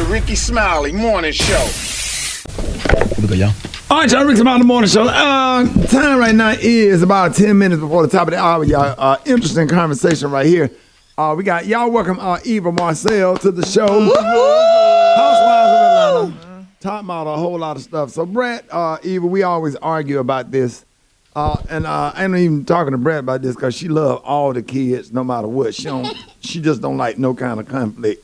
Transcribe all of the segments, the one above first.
Rickey Smiley Morning Show. Here we go, y'all. All right, y'all, Rickey Smiley Morning Show. Time right now is about 10 minutes before the top of the hour, y'all. Interesting conversation right here. We got y'all welcome Eva Marcille to the show. Housewives of Atlanta. Top model, a whole lot of stuff. So, Brett, Eva, we always argue about this. And I ain't even talking to Brett about this because she loves all the kids no matter what. She just don't like no kind of conflict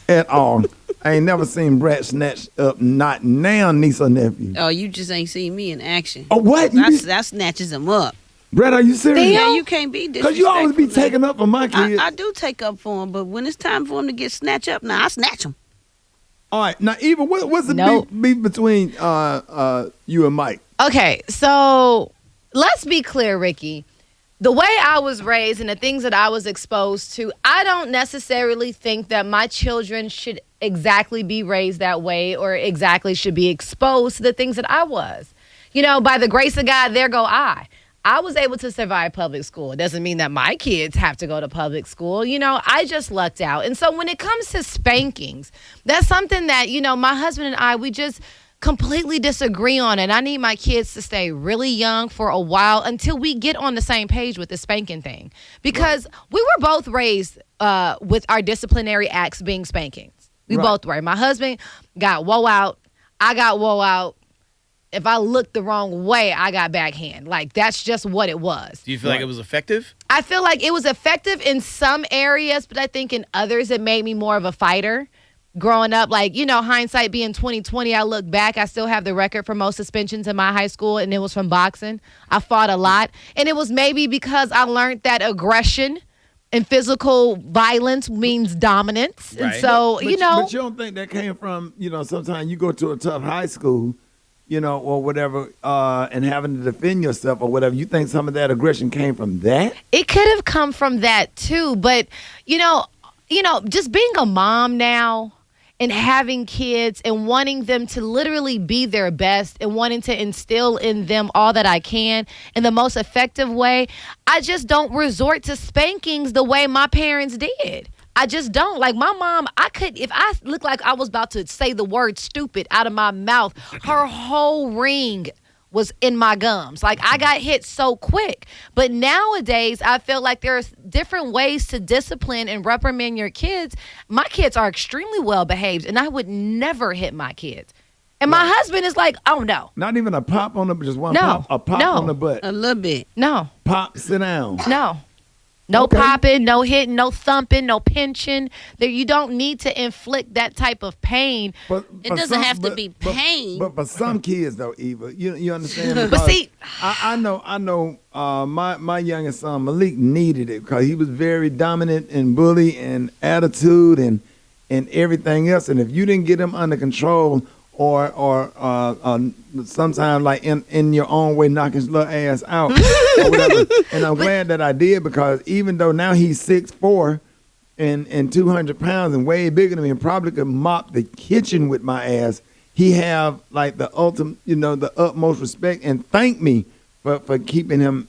at all. I ain't never seen Brett snatch up not now niece or nephew. Oh, you just ain't seen me in action. Oh, what? That snatches them up. Brett, are you serious? Yeah, you can't be disrespectful. Because you always be taking up for my kids. I do take up for them, but when it's time for them to get snatched up, now I snatch them. All right. Now, Eva, what's the beef between you and Mike? Okay, so let's be clear, Rickey. The way I was raised and the things that I was exposed to, I don't necessarily think that my children should exactly be raised that way or exactly should be exposed to the things that I was. You know, by the grace of God, there go I. I was able to survive public school. It doesn't mean that my kids have to go to public school. You know, I just lucked out. And so when it comes to spankings, that's something that, you know, my husband and I, we just completely disagree on it. I need my kids to stay really young for a while until we get on the same page with the spanking thing. Because we were both raised with our disciplinary acts being spankings. We both were. My husband got woe out. I got woe out. If I looked the wrong way, I got backhand. Like, that's just what it was. Do you feel like it was effective? I feel like it was effective in some areas, but I think in others it made me more of a fighter. Growing up, like, you know, hindsight being 20/20, I look back, I still have the record for most suspensions in my high school, and it was from boxing. I fought a lot, and it was maybe because I learned that aggression and physical violence means dominance. Right. And so, But you don't think that came from, you know, sometimes you go to a tough high school, you know, or whatever, and having to defend yourself or whatever. You think some of that aggression came from that? It could have come from that too, but, you know, just being a mom now, and having kids and wanting them to literally be their best and wanting to instill in them all that I can in the most effective way, I just don't resort to spankings the way my parents did. I just don't. Like, my mom, if I looked like I was about to say the word stupid out of my mouth, her whole ring was in my gums. Like, I got hit so quick. But nowadays, I feel like there's different ways to discipline and reprimand your kids. My kids are extremely well behaved, and I would never hit my kids. And my husband is like, oh, no. Not even a pop on the, just one pop? A pop on the butt? A little bit. No. Pop, sit down. No popping, no hitting, no thumping, no pinching. You don't need to inflict that type of pain. It doesn't have to be pain. But for some kids, though, Eva, you understand? But see, I know. My youngest son Malik needed it because he was very dominant and bully and attitude and everything else. And if you didn't get him under control, or sometimes like in your own way, knock his little ass out or whatever. And I'm glad that I did, because even though now he's 6'4" and 200 pounds and way bigger than me and probably could mop the kitchen with my ass, he have like the ultimate, the utmost respect and thank me for keeping him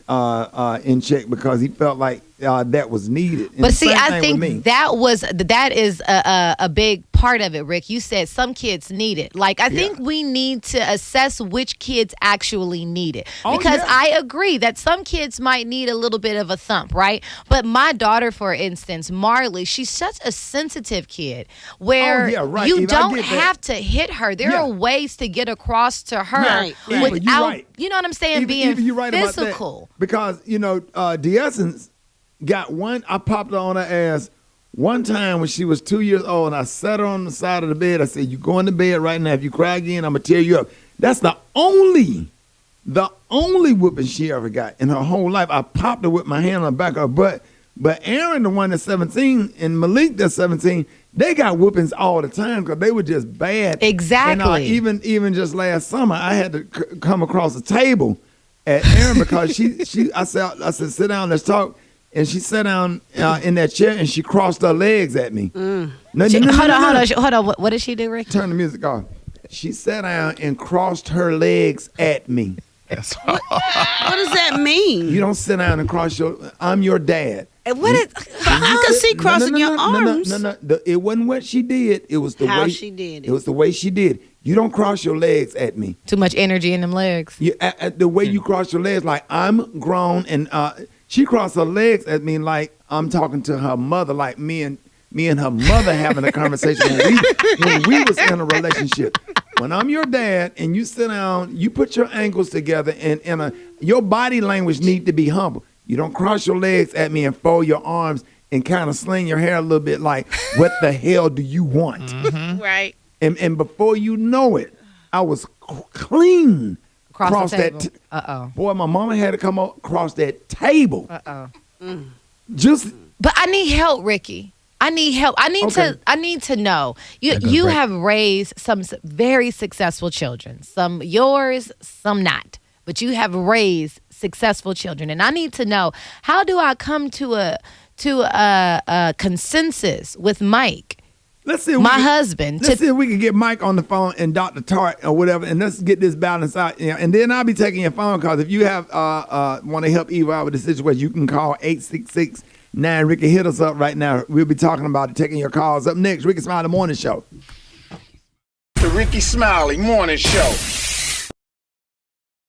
in check, because he felt like that was needed. And but see, I think that is a big part of it, Rick. You said some kids need it. Like, I think we need to assess which kids actually need it. Because I agree that some kids might need a little bit of a thump, right? But my daughter, for instance, Marley, she's such a sensitive kid where you don't have to hit her. There are ways to get across to her without, you know what I'm saying, being physical. Because, DeEssence got one, I popped her on her ass one time when she was 2 years old, and I sat her on the side of the bed. I said, you going to bed right now. If you cry again, I'm going to tear you up. That's the only whooping she ever got in her whole life. I popped her with my hand on the back of her butt. But Aaron, the one that's 17, and Malik, that's 17, they got whoopings all the time because they were just bad. Exactly. And even just last summer, I had to come across the table at Aaron because I said, sit down, let's talk. And she sat down in that chair and she crossed her legs at me. Hold on. What did she do, Rick? Turn the music off. She sat down and crossed her legs at me. What does that mean? You don't sit down and I'm your dad. And what is? I could see crossing your arms. No. It wasn't what she did. It was the How way she did it. It was the way she did. You don't cross your legs at me. Too much energy in them legs. The way you cross your legs, like I'm grown, and she crossed her legs at me like I'm talking to her mother, like me and her mother having a conversation when we was in a relationship. When I'm your dad and you sit down, you put your ankles together, and your body language need to be humble. You don't cross your legs at me and fold your arms and kind of sling your hair a little bit like, what the hell do you want? Mm-hmm. Right. And before you know it, I was clean Across the that. table. Boy, my mama had to come across that table. Just. But I need help, Ricky. I need help. I need to know. You have raised some very successful children. Some yours, some not. But you have raised successful children, and I need to know, how do I come to a consensus with Mike? Let's see. My husband. Let's see if we can get Mike on the phone and Dr. Tart or whatever, and let's get this balance out. And then I'll be taking your phone calls. If you have want to help Eva out with the situation, you can call 866-9-RICKY. Hit us up right now. We'll be talking about it, taking your calls. Up next, Rickey Smiley Morning Show. The Rickey Smiley Morning Show.